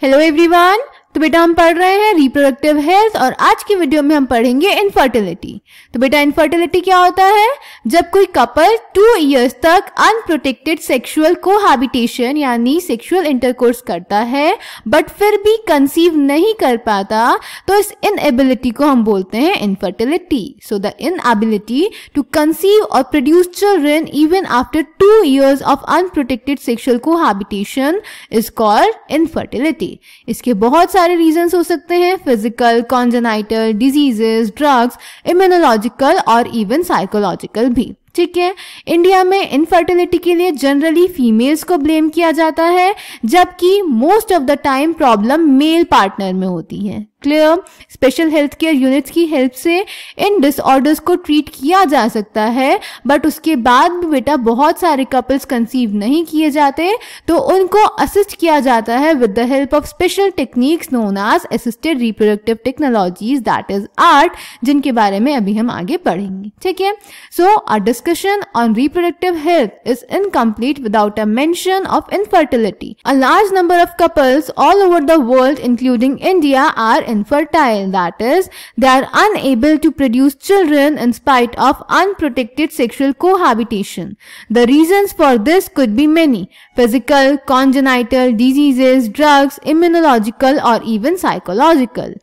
Hello everyone. तो बेटा हम पढ़ रहे हैं रिप्रोडक्टिव हेल्थ और आज की वीडियो में हम पढ़ेंगे इनफर्टिलिटी। तो बेटा इनफर्टिलिटी क्या होता है? जब कोई कपल 2 इयर्स तक अनप्रोटेक्टेड सेक्सुअल कोहैबिटेशन यानी सेक्सुअल इंटरकोर्स करता है बट फिर भी कंसीव नहीं कर पाता तो इस इनएबिलिटी को हम बोलते हैं infertility. So the inability to conceive or produce children even after 2 years of unprotected sexual cohabitation is called infertility. इसके बहुत सारे रीजंस हो सकते हैं, physical, congenital, diseases, drugs, immunological और इवन साइकोलॉजिकल भी। ठीक है। इंडिया में इनफर्टिलिटी के लिए जनरली फीमेल्स को ब्लेम किया जाता है जबकि most of the time problem male partner में होती है। Clear? Special health care units की हेल्प से इन डिसऑर्डर्स को ट्रीट किया जा सकता है बट उसके बाद भी बेटा बहुत सारे कपल्स कंसीव नहीं किए जाते तो उनको असिस्ट किया जाता है with the help of special techniques known as assisted reproductive technologies that is ART, जिनके बारे में अभी हम आगे पढ़ेंगे। ठीक है। So our discussion on reproductive health is incomplete without a mention of infertility. A large number of couples all over the world including India are infertile, that is, they are unable to produce children in spite of unprotected sexual cohabitation. The reasons for this could be many: physical, congenital, diseases, drugs, immunological or even psychological.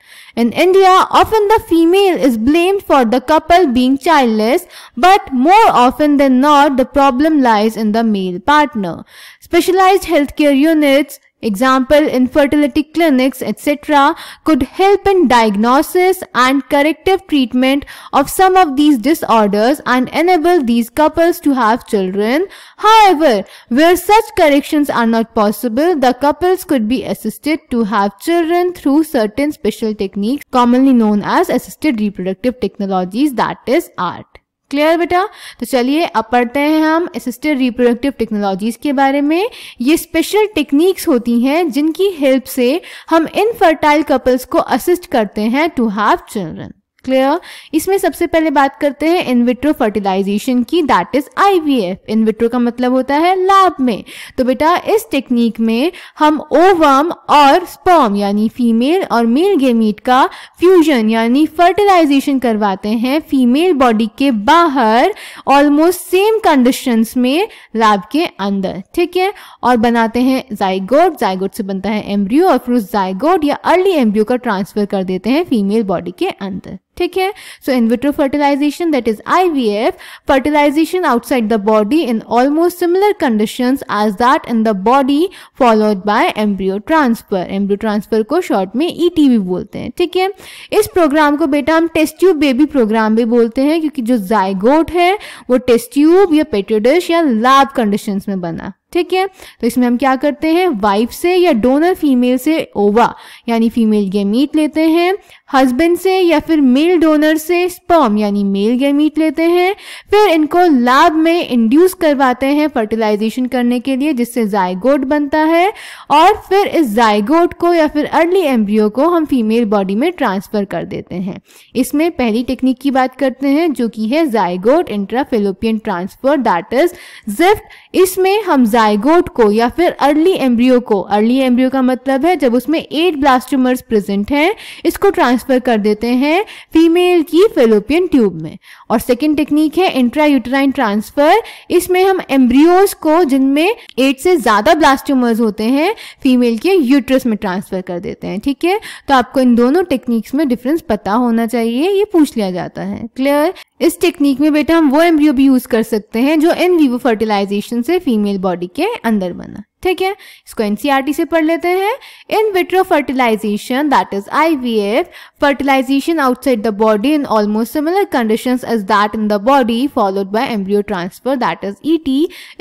In India, often the female is blamed for the couple being childless, but more often than not, the problem lies in the male partner. Specialized healthcare units, example infertility clinics, etc., could help in diagnosis and corrective treatment of some of these disorders and enable these couples to have children. However, where such corrections are not possible, the couples could be assisted to have children through certain special techniques commonly known as assisted reproductive technologies, that is ART. Clear बेटा? तो चलिए अब पढ़ते हैं हम assisted reproductive technologies के बारे में। ये स्पेशल टेक्निक्स होती हैं जिनकी हेल्प से हम इनफर्टाइल कपल्स को असिस्ट करते हैं टू हैव चिल्ड्रन। क्लियर? इसमें सबसे पहले बात करते हैं इन विट्रो फर्टिलाइजेशन की, that is IVF। In vitro का मतलब होता है लैब में। तो बेटा इस टेक्निक में हम ओवम और स्पर्म यानी फीमेल और मेल गेमीट का फ्यूजन यानी फर्टिलाइजेशन करवाते हैं फीमेल बॉडी के बाहर ऑलमोस्ट सेम कंडीशंस में लैब के अंदर। ठीक है। और बनाते हैं जाइगोट। जाइगोट से बनता है एम्ब्रियो और फिर उस जाइगोट या अर्ली एम्ब्रियो का ट्रांसफर कर देते हैं फीमेल बॉडी के अंदर। ठीक है। So in vitro fertilisation that is IVF, fertilization outside the body in almost similar conditions as that in the body followed by embryo transfer. Embryo transfer को short में ET भी बोलते हैं। ठीक है। इस प्रोग्राम को बेटा हम टेस्ट ट्यूब बेबी प्रोग्राम भी बोलते हैं क्योंकि जो जाइगोट है वो टेस्ट ट्यूब या पेट्री डिश या लैब कंडीशंस में बना। ठीक है। तो इसमें हम क्या करते हैं, वाइफ से या डोनर फीमेल से ओवा यानी फीमेल गैमीट लेते हैं, हस्बैंड से या फिर मेल डोनर से स्पर्म यानी मेल गैमीट लेते हैं, फिर इनको लैब में इंड्यूस करवाते हैं फर्टिलाइजेशन करने के लिए जिससे जाइगोट बनता है और फिर इस जाइगोट को या फिर अर्ली एम्ब्रियो को हम फीमेल बॉडी में ट्रांसफर कर देते हैं। इसमें पहली टेक्निक की बात करते हैं जो कि है zygote intrafallopian transfer, that is ZIFT। इसमें हम जाइगोट को या फिर अर्ली एम्ब्रियो को, अर्ली एम्ब्रियो का मतलब है जब उसमें 8 ब्लास्टोमर्स प्रेजेंट हैं, इसको ट्रांसफर कर देते हैं फीमेल की फेलोपियन ट्यूब में। और सेकंड टेक्निक है इंट्रायूटेराइन ट्रांसफर। इसमें हम एम्ब्रियोज को जिनमें 8 से ज्यादा ब्लास्टोमर्स होते हैं फीमेल के यूट्रस में ट्रांसफर कर देते हैं। ठीक है। तो आपको इन दोनों टेक्निक्स में डिफरेंस पता होना चाहिए, ये पूछ लिया जाता है। क्लियर? इस टेक्निक में बेटा हम वो एम्ब्रियो भी यूज कर सकते हैं जो इन विवो फर्टिलाइजेशन से फीमेल बॉडी के अंदर बना। ठीक है। इसको NCERT से पढ़ लेते हैं। In vitro fertilisation that is IVF, fertilization outside the body in almost similar conditions as that in the body followed by embryo transfer, that is ET,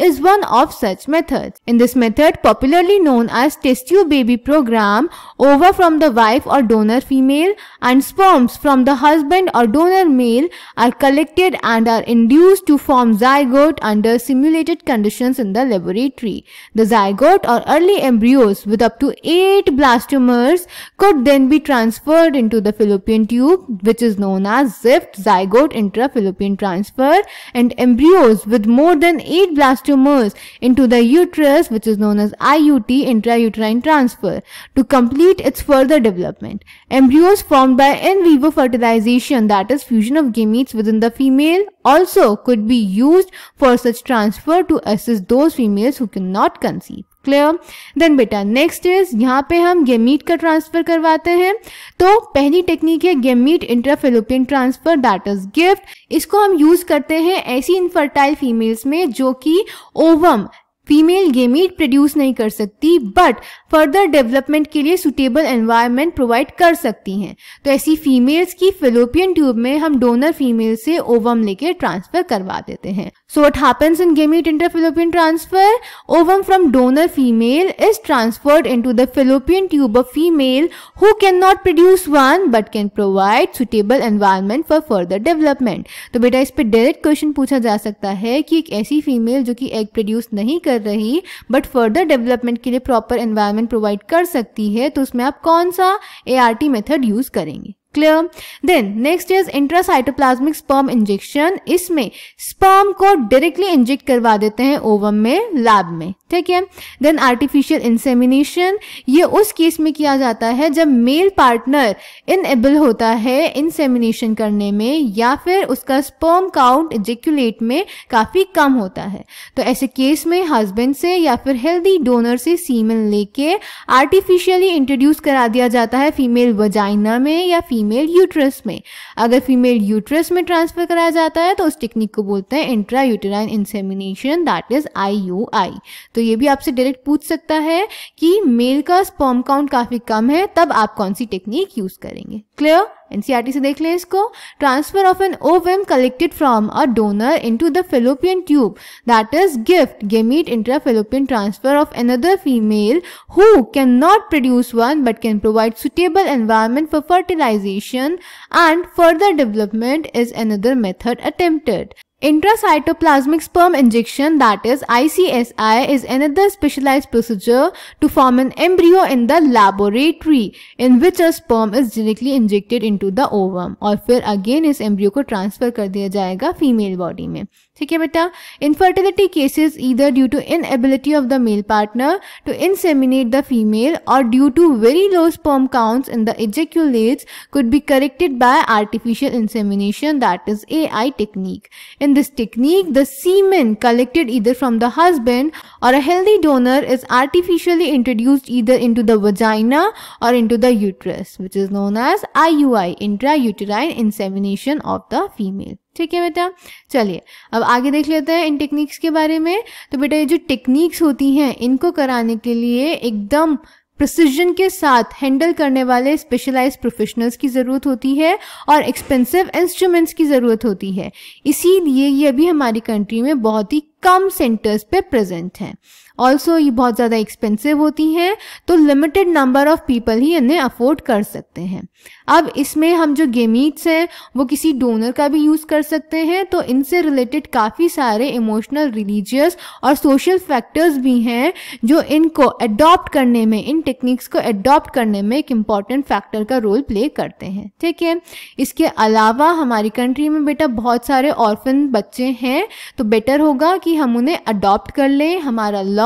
is one of such methods. In this method, popularly known as test tube baby program, ova from the wife or donor female and sperms from the husband or donor male are collected and are induced to form zygote under simulated conditions in the laboratory. The zygote zygote or early embryos with up to 8 blastomers could then be transferred into the fallopian tube, which is known as ZIFT, zygote intrafallopian transfer, and embryos with more than 8 blastomers into the uterus, which is known as IUT, intrauterine transfer, to complete its further development. Embryos formed by in vivo fertilization, that is fusion of gametes within the female, also could be used for such transfer to assist those females who cannot conceive. Clear? Then बेटा next is यहाँ पे हम gamete का transfer करवाते हैं। तो पहली technique है gamete intrafallopian transfer, that is gift. इसको हम यूज करते हैं ऐसी इनफर्टाइल फीमेल्स में जो कि ओवम फीमेल गेमीट प्रोड्यूस नहीं कर सकती बट फर्दर डेवलपमेंट के लिए सुटेबल एनवायरनमेंट प्रोवाइड कर सकती हैं। तो ऐसी फीमेल्स की फेलोपियन ट्यूब में हम डोनर फीमेल से ओवम लेके ट्रांसफर करवा देते हैं। So what happens in gamete intrafallopian transfer? Ovum from donor female is transferred into the fallopian tube of female who can not produce one but can provide suitable environment for further development. तो बेटा इस पे direct question पूछा जा सकता है कि एक ऐसी फीमेल जो कि एग प्रोड्यूस नहीं कर रही बट फर्दर डेवलपमेंट के लिए प्रॉपर एनवायरनमेंट प्रोवाइड कर सकती है, तो उसमें आप कौन सा ART मेथड यूज करेंगे? Clear? Then next is intracytoplasmic sperm injection. इसमें स्पर्म को डायरेक्टली इंजेक्ट करवा देते हैं ओवम में लैब में, ठीक है। देन आर्टिफिशियल इंसेमिनेशन, ये उस केस में किया जाता है जब मेल पार्टनर इनएबल होता है इंसेमिनेशन करने में या फिर उसका स्पर्म काउंट इजेक्यूलेट में काफी कम होता है। तो ऐसे केस में हस्बैंड से या फिर हेल्दी डोनर से सीमेन लेके आर्टिफिशियली इंट्रोड्यूस करा दिया जाता है फीमेल वजाइना में या फीमेल यूट्रस में। अगर फीमेल यूट्रस में ट्रांसफर कराया जाता है तो उस टेक्निक को बोलते हैं intrauterine insemination, that is IUI। तो ये भी आपसे डायरेक्ट पूछ सकता है कि मेल का स्पर्म काउंट काफी कम है, तब आप कौन सी टेक्निक यूज करेंगे? क्लियर? NCERT से देख लें इसको। Transfer of an ovum collected from a donor into the fallopian tube, that is GIFT gamete intrafallopian transfer of another female who can not produce one but can provide suitable environment for fertilisation and further development is another method attempted. Intracytoplasmic sperm injection, that is ICSI, is another specialized procedure to form an embryo in the laboratory in which a sperm is directly injected into the ovum और फिर again इस embryo को transfer कर दिया जाएगा female body में। ठीक है बेटा। Infertility cases either due to inability of the male partner to inseminate the female or due to very low sperm counts in the ejaculates could be corrected by artificial insemination, that is AI technique. In this technique, the semen collected either from the husband or a healthy donor is artificially introduced either into the vagina or into the uterus, which is known as IUI, intrauterine insemination of the female. ठीक है बेटा। चलिए अब आगे देख लेते हैं इन techniques के बारे में। तो बेटा ये जो टेक्निक्स होती हैं इनको कराने के लिए एकदम प्रिसिजन के साथ हैंडल करने वाले स्पेशलाइज्ड प्रोफेशनल्स की ज़रूरत होती है और एक्सपेंसिव इंस्ट्रूमेंट्स की ज़रूरत होती है। इसीलिए ये अभी हमारी कंट्री में बहुत ही कम सेंटर्स पे प्रेजेंट हैं। ऑल्सो ये बहुत ज़्यादा एक्सपेंसिव होती हैं, तो लिमिटेड नंबर ऑफ पीपल ही इन्हें अफोर्ड कर सकते हैं। अब इसमें हम जो गेमीट्स हैं वो किसी डोनर का भी यूज़ कर सकते हैं, तो इनसे रिलेटेड काफ़ी सारे इमोशनल, रिलीजियस और सोशल फैक्टर्स भी हैं जो इनको अडॉप्ट करने में, इन टेक्निक्स को अडॉप्ट करने में एक इम्पॉर्टेंट फैक्टर का रोल प्ले करते हैं। ठीक है। इसके अलावा हमारी कंट्री में बेटा बहुत सारे ऑर्फन बच्चे हैं, तो बेटर होगा कि हम उन्हें अडॉप्ट कर लें। हमारा लॉ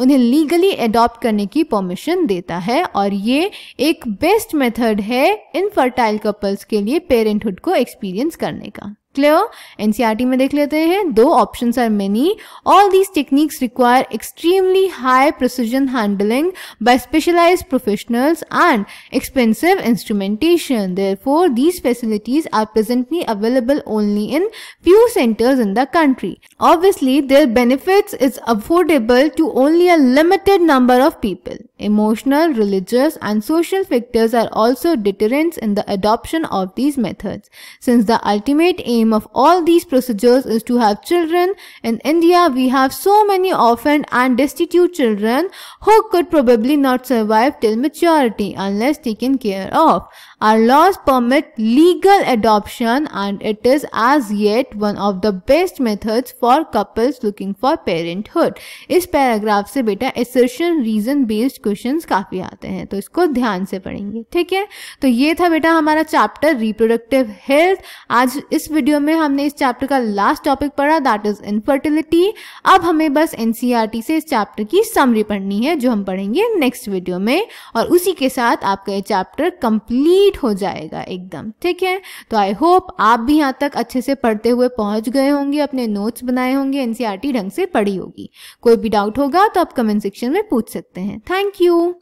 उन्हें लीगली अडॉप्ट करने की परमिशन देता है और ये एक बेस्ट मेथड है इनफर्टाइल कपल्स के लिए पेरेंटहुड को एक्सपीरियंस करने का। क्लियर? एनसीईआरटी में देख लेते हैं। दो options are many. All these techniques require extremely high precision handling by specialised professionals and expensive instrumentation. Therefore these facilities are presently available only in few centers in the country. Obviously, their benefits is affordable to only a limited number of people. Emotional, religious, and social factors are also deterrents in the adoption of these methods, since the ultimate aim aim of all these procedures is to have children. In India, we have so many orphaned and destitute children who could probably not survive till maturity unless taken care of. Our laws permit legal adoption and it is as yet one of the best methods for couples looking for parenthood. इस paragraph से बेटा assertion reason based questions काफी आते हैं, तो इसको ध्यान से पढ़ेंगे, ठीक है। तो ये था बेटा हमारा चैप्टर रिप्रोडक्टिव हेल्थ। आज इस वीडियो में हमने इस चैप्टर का लास्ट टॉपिक पढ़ा, दैट इज इनफर्टिलिटी। अब हमें बस एनसीईआरटी से इस चैप्टर की समरी पढ़नी है जो हम पढ़ेंगे नेक्स्ट वीडियो में, और उसी के साथ आपका ये चैप्टर कंप्लीट हो जाएगा एकदम, ठीक है। तो आई होप आप भी यहाँ तक अच्छे से पढ़ते हुए पहुंच गए होंगे, अपने नोट्स बनाए होंगे, एनसीईआरटी ढंग से पढ़ी होगी। कोई भी डाउट होगा तो आप कमेंट सेक्शन में पूछ सकते हैं। Thank you.